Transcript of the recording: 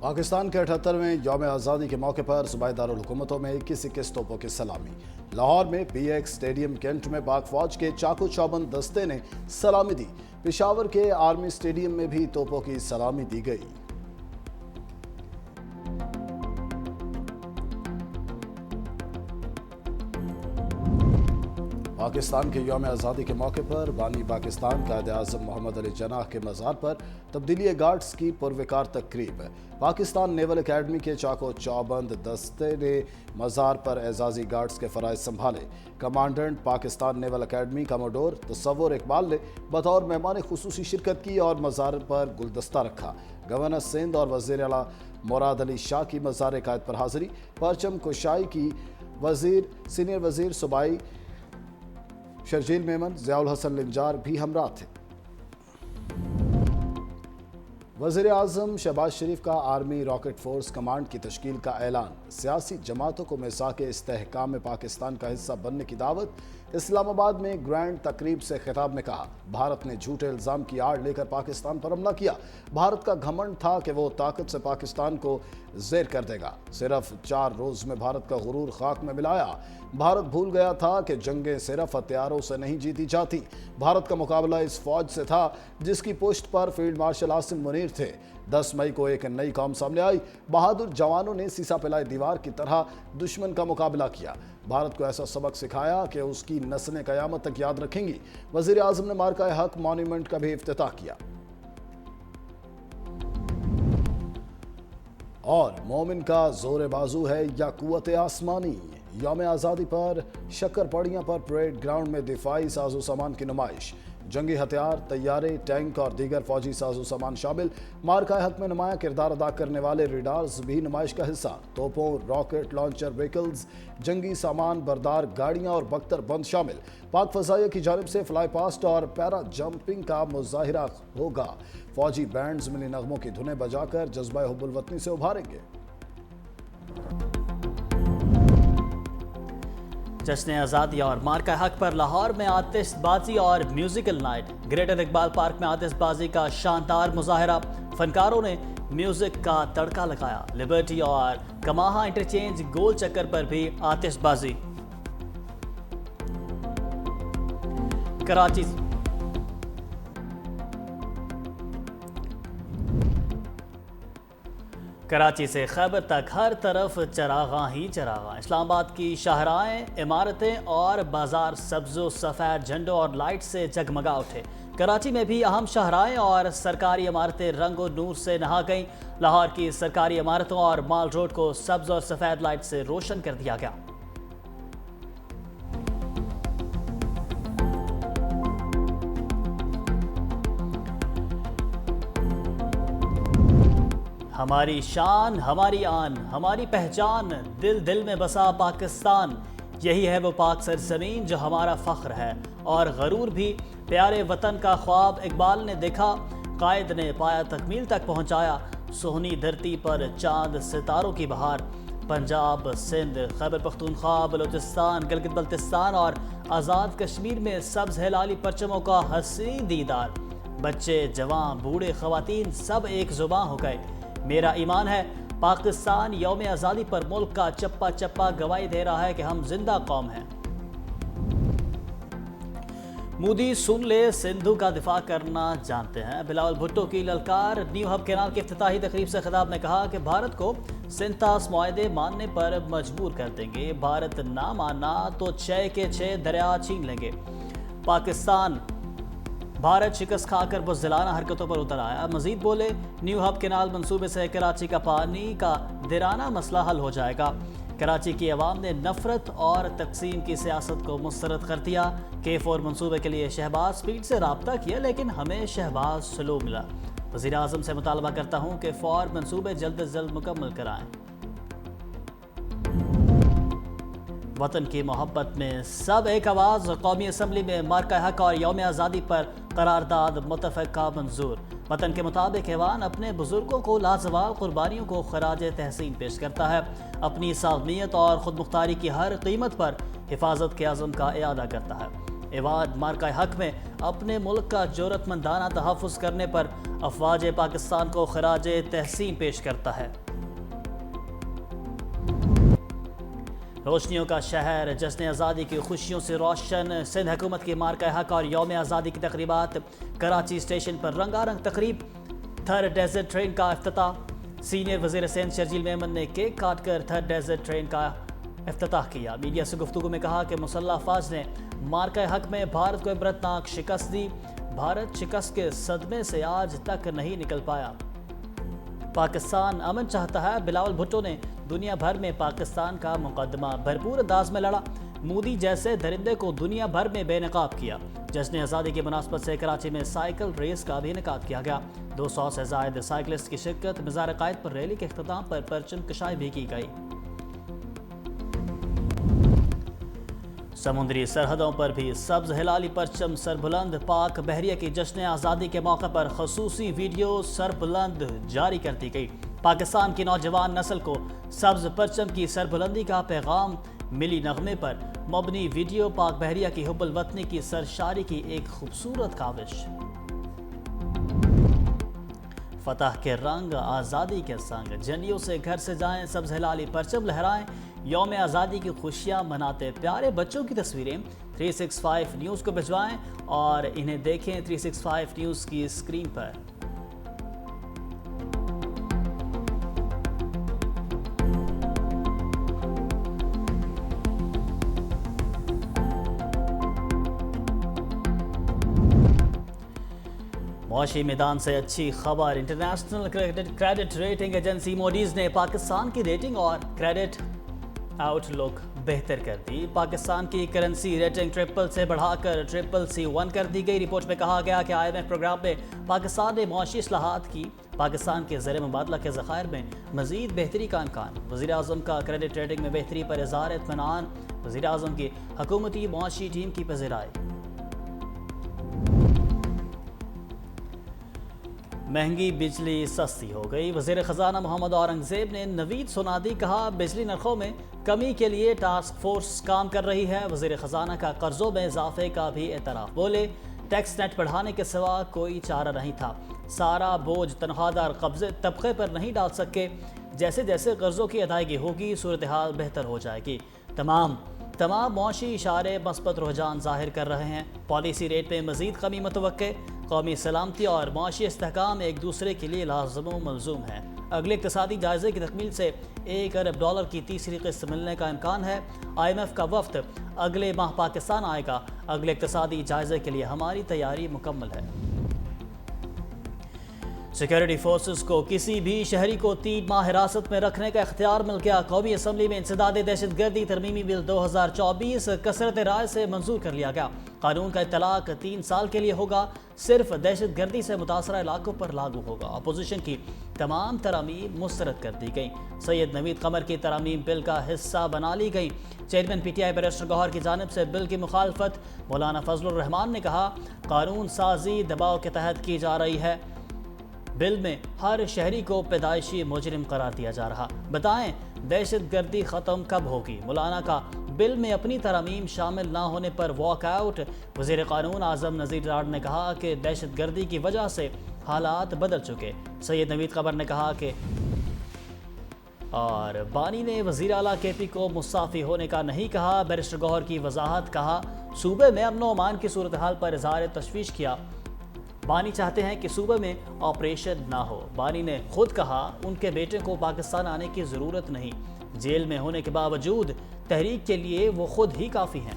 پاکستان کے 78ویں یوم آزادی کے موقع پر صوبائی دارالحکومتوں میں 21 توپوں کی سلامی۔ لاہور میں پی ایکس اسٹیڈیم کینٹ میں پاک فوج کے چاقو چوبند دستے نے سلامی دی۔ پشاور کے آرمی اسٹیڈیم میں بھی توپوں کی سلامی دی گئی۔ پاکستان کے یوم آزادی کے موقع پر بانی پاکستان قائد اعظم محمد علی جناح کے مزار پر تبدیلی گارڈز کی پروکار تقریب۔ پاکستان نیول اکیڈمی کے چاقو چوبند دستے نے مزار پر اعزازی گارڈز کے فرائض سنبھالے۔ کمانڈنٹ پاکستان نیول اکیڈمی کموڈور تصور اقبال نے بطور مہمان خصوصی شرکت کی اور مزار پر گلدستہ رکھا۔ گورنر سندھ اور وزیر اعلیٰ مراد علی شاہ کی مزار قائد پر حاضری۔ پرچم کشائی کی سینئر وزیر صوبائی شرجیل میمن، ضیاء الحسن لنجار بھی ہمراہ تھے۔ وزیر اعظم شہباز شریف کا آرمی راکٹ فورس کمانڈ کی تشکیل کا اعلان۔ سیاسی جماعتوں کو میثاق استحکام پاکستان کا حصہ بننے کی دعوت۔ اسلام آباد میں گرینڈ تقریب سے خطاب میں کہا، بھارت نے جھوٹے الزام کی آڑ لے کر پاکستان پر حملہ کیا۔ بھارت کا گھمنڈ تھا کہ وہ طاقت سے پاکستان کو زیر کر دے گا۔ صرف 4 روز میں بھارت کا غرور خاک میں ملایا۔ بھارت بھول گیا تھا کہ جنگیں صرف ہتھیاروں سے نہیں جیتی جاتی۔ بھارت کا مقابلہ اس فوج سے تھا جس کی پشت پر فیلڈ مارشل عاصم منیر تھے۔ 10 مئی کو ایک نئی قوم سامنے آئی۔ بہادر جوانوں نے سیسا پلائی دیوار کی طرح دشمن کا مقابلہ کیا۔ بھارت کو ایسا سبق سکھایا کہ اس کی نسلیں قیامت تک یاد رکھیں گی۔ وزیر اعظم نے مارکہ حق مانیومنٹ کا بھی افتتاح کیا۔ اور مومن کا زور بازو ہے یا قوت آسمانی؟ یوم آزادی پر شکر پڑیاں پر پریڈ گراؤنڈ میں دفاعی ساز و سامان کی نمائش۔ جنگی ہتھیار، طیارے، ٹینک اور دیگر فوجی ساز و سامان شامل۔ مارکہ حق میں نمایاں کردار ادا کرنے والے ریڈارز بھی نمائش کا حصہ۔ توپوں، راکٹ لانچر وہیکلز، جنگی سامان بردار گاڑیاں اور بختر بند شامل۔ پاک فضائیہ کی جانب سے فلائی پاسٹ اور پیرا جمپنگ کا مظاہرہ ہوگا۔ فوجی بینڈز ملی نغموں کی دھنیں بجا کر جذبہ حب الوطنی سے ابھاریں گے۔ جشن آزادی اور مارکہ حق پر لاہور میں آتش بازی اور musical night. Greater Iqbal park میں آتش بازی کا شاندار مظاہرہ، فنکاروں نے میوزک کا تڑکا لگایا۔ لبرٹی اور کماہا انٹرچینج گول چکر پر بھی آتش بازی۔ کراچی سے خیبر تک ہر طرف چراغاں ہی چراغاں۔ اسلام آباد کی شاہراہیں، عمارتیں اور بازار سبز و سفید جھنڈوں اور لائٹ سے جگمگا اٹھے۔ کراچی میں بھی اہم شاہراہیں اور سرکاری عمارتیں رنگ و نور سے نہا گئیں۔ لاہور کی سرکاری عمارتوں اور مال روڈ کو سبز اور سفید لائٹ سے روشن کر دیا گیا۔ ہماری شان، ہماری آن، ہماری پہچان، دل دل میں بسا پاکستان۔ یہی ہے وہ پاک سرزمین جو ہمارا فخر ہے اور غرور بھی۔ پیارے وطن کا خواب اقبال نے دیکھا، قائد نے پایا تکمیل تک پہنچایا۔ سہنی دھرتی پر چاند ستاروں کی بہار۔ پنجاب، سندھ، خیبر پختونخوا، بلوچستان، گلگت بلتستان اور آزاد کشمیر میں سبز ہلالی پرچموں کا حسین دیدار۔ بچے، جوان، بوڑھے، خواتین سب ایک زباں ہو گئے۔ میرا ایمان ہے پاکستان یوم آزادی پر ملک کا چپا چپا گواہی دے رہا ہے کہ ہم زندہ قوم ہیں۔ مودی سن لے سندھو کا دفاع کرنا جانتے ہیں۔ بلاول بھٹو کی للکار۔ نیو ہب کینال کی افتتاحی تقریب سے خطاب میں کہا کہ بھارت کو سنتاس معاہدے ماننے پر مجبور کر دیں گے۔ بھارت نہ مانا تو 6 کے 6 دریا چھین لیں گے۔ پاکستان بھارت شکست کھا کر بزدلانہ حرکتوں پر اتر آیا۔ مزید بولے، نیو ہب کینال منصوبے سے کراچی کا پانی کا دیرانہ مسئلہ حل ہو جائے گا۔ کراچی کی عوام نے نفرت اور تقسیم کی سیاست کو مسترد کر دیا۔ K4 منصوبے کے لیے شہباز اسپیڈ سے رابطہ کیا لیکن ہمیں شہباز سلو ملا۔ وزیر اعظم سے مطالبہ کرتا ہوں کہ K4 منصوبے جلد از جلد مکمل کرائیں۔ وطن کی محبت میں سب ایک آواز۔ قومی اسمبلی میں مارکہ حق اور یوم آزادی پر قرارداد متفقہ منظور۔ وطن کے مطابق ایوان اپنے بزرگوں کو لازوال قربانیوں کو خراج تحسین پیش کرتا ہے، اپنی سالمیت اور خود مختاری کی ہر قیمت پر حفاظت کے عزم کا اعادہ کرتا ہے۔ ایواد مارکہ حق میں اپنے ملک کا جرأت مندانہ تحفظ کرنے پر افواج پاکستان کو خراج تحسین پیش کرتا ہے۔ روشنیوں کا شہر، جشن آزادی کی خوشیوں سے روشن، سندھ حکومت کی مارکہ حق اور یوم آزادی کی تقریبات، کراچی اسٹیشن پر رنگا رنگ تقریب، تھرڈ ڈیزرٹ ٹرین کا افتتاح، سینئر وزیر سندھ شرجیل میمن نے کیک کاٹ کر تھرڈ ڈیزرٹ ٹرین کا افتتاح کیا۔ میڈیا سے گفتگو میں کہا کہ مسلح افواج نے مارکہ حق میں بھارت کو عبرتناک شکست دی، بھارت شکست کے صدمے سے آج تک نہیں نکل پایا۔ پاکستان امن چاہتا ہے، بلاول بھٹو نے دنیا بھر میں پاکستان کا مقدمہ بھرپور انداز میں لڑا، مودی جیسے درندے کو دنیا بھر میں بے نقاب کیا۔ جشن آزادی کی مناسبت سے کراچی میں سائیکل ریس کا بھی انعقاد کیا گیا، 200 سے زائد سائیکلسٹ کی شرکت، مزار قائد پر ریلی کے اختتام پر پرچم کشائی بھی کی گئی۔ سمندری سرحدوں پر بھی سبز ہلالی پرچم سربلند، پاک بحریہ کی جشن آزادی کے موقع پر خصوصی ویڈیو سربلند جاری کر دی گئی۔ پاکستان کی نوجوان نسل کو سبز پرچم کی سربلندی کا پیغام، ملی نغمے پر مبنی ویڈیو پاک بحریہ کی حب الوطنی کی سرشاری کی ایک خوبصورت کاوش۔ فتح کے رنگ آزادی کے سنگ، جھنڈیوں سے گھر سے جائیں، سبز ہلالی پرچم لہرائیں، یوم آزادی کی خوشیاں مناتے پیارے بچوں کی تصویریں 365 نیوز کو بھجوائیں اور انہیں دیکھیں 365 نیوز کی اسکرین پر۔ معاشی میدان سے اچھی خبر، international credit rating agency Moody's نے پاکستان کی ریٹنگ اور کریڈٹ آؤٹ لک بہتر کر دی۔ پاکستان کی کرنسی ریٹنگ ٹرپل سے بڑھا کر CCC1 کر دی گئی۔ رپورٹ میں کہا گیا کہ IMF پروگرام میں پاکستان نے معاشی اصلاحات کی، پاکستان کے زر مبادلہ کے ذخائر میں مزید بہتری کا امکان۔ وزیراعظم کا کریڈٹ ریٹنگ میں بہتری پر اظہار اطمینان، وزیراعظم کی حکومتی معاشی ٹیم کی پذیرائی۔ مہنگی بجلی سستی ہو گئی، وزیر خزانہ محمد اورنگزیب نے نوید سونادی کہا بجلی نرخوں میں کمی کے لیے ٹاسک فورس کام کر رہی ہے۔ وزیر خزانہ کا قرضوں میں اضافے کا بھی اعتراف، بولے ٹیکس نیٹ بڑھانے کے سوا کوئی چارہ نہیں تھا، سارا بوجھ تنخواہ دار طبقے پر نہیں ڈال سکے، جیسے جیسے قرضوں کی ادائیگی ہوگی صورتحال بہتر ہو جائے گی۔ تمام معاشی اشارے مثبت رجحان ظاہر کر رہے ہیں، پالیسی ریٹ میں مزید کمی متوقع، قومی سلامتی اور معاشی استحکام ایک دوسرے کے لیے لازم و ملزوم ہیں۔ اگلے اقتصادی جائزے کی تکمیل سے $1 ارب کی تیسری قسط ملنے کا امکان ہے۔ IMF کا وفد اگلے ماہ پاکستان آئے گا، اگلے اقتصادی جائزے کے لیے ہماری تیاری مکمل ہے۔ سیکیورٹی فورسز کو کسی بھی شہری کو 3 ماہ حراست میں رکھنے کا اختیار مل گیا۔ قومی اسمبلی میں انسداد دہشت گردی ترمیمی بل 2024 کثرت رائے سے منظور کر لیا گیا۔ قانون کا اطلاق 3 سال کے لیے ہوگا، صرف دہشت گردی سے متاثرہ علاقوں پر لاگو ہوگا۔ اپوزیشن کی تمام ترامیم مسترد کر دی گئیں، سید نوید قمر کی ترامیم بل کا حصہ بنا لی گئیں۔ چیئرمین PTI بیرسٹر گوہر کی جانب سے بل کی مخالفت، مولانا فضل الرحمان نے کہا قانون سازی دباؤ کے تحت کی جا رہی ہے، بل میں ہر شہری کو پیدائشی مجرم قرار دیا جا رہا، بتائیں دہشت گردی ختم کب ہوگی؟ مولانا کا بل میں اپنی ترامیم شامل نہ ہونے پر واک آؤٹ۔ وزیر قانون اعظم نذیر ڈاڑ نے کہا کہ دہشت گردی کی وجہ سے حالات بدل چکے۔ سید نوید قمر نے کہا کہ اور بانی نے وزیر اعلیٰ KP کو مستعفی ہونے کا نہیں کہا۔ بیرسٹر گوہر کی وضاحت، کہا صوبے میں امن و امان کی صورتحال پر اظہار تشویش کیا، بانی چاہتے ہیں کہ صوبے میں آپریشن نہ ہو۔ بانی نے خود کہا ان کے بیٹے کو پاکستان آنے کی ضرورت نہیں، جیل میں ہونے کے باوجود تحریک کے لیے وہ خود ہی کافی ہیں۔